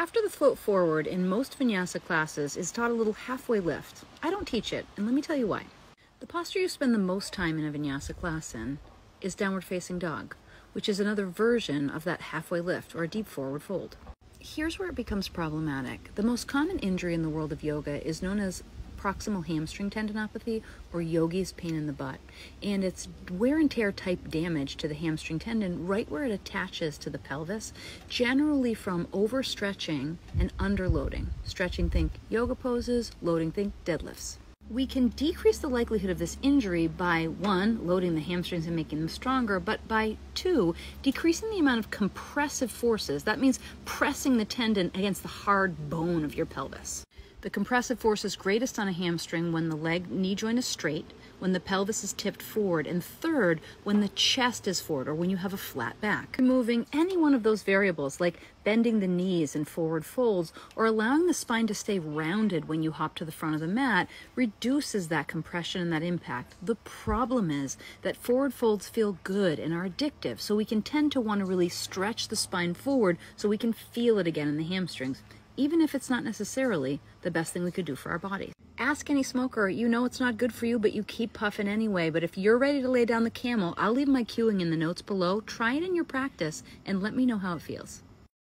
After the float forward in most Vinyasa classes is taught a little halfway lift. I don't teach it, and let me tell you why. The posture you spend the most time in a Vinyasa class in is downward facing dog, which is another version of that halfway lift or a deep forward fold. Here's where it becomes problematic. The most common injury in the world of yoga is known as proximal hamstring tendinopathy, or yogi's pain in the butt. And it's wear and tear type damage to the hamstring tendon right where it attaches to the pelvis, generally from overstretching and underloading. Stretching, think yoga poses, loading, think deadlifts. We can decrease the likelihood of this injury by 1, loading the hamstrings and making them stronger, but by 2, decreasing the amount of compressive forces. That means pressing the tendon against the hard bone of your pelvis. The compressive force is greatest on a hamstring when the leg knee joint is straight, when the pelvis is tipped forward, and third, when the chest is forward or when you have a flat back. Removing any one of those variables, like bending the knees in forward folds or allowing the spine to stay rounded when you hop to the front of the mat, reduces that compression and that impact. The problem is that forward folds feel good and are addictive, so we can tend to want to really stretch the spine forward so we can feel it again in the hamstrings, even if it's not necessarily the best thing we could do for our bodies. Ask any smoker, you know it's not good for you, but you keep puffing anyway. But if you're ready to lay down the camel, I'll leave my cueing in the notes below. Try it in your practice and let me know how it feels.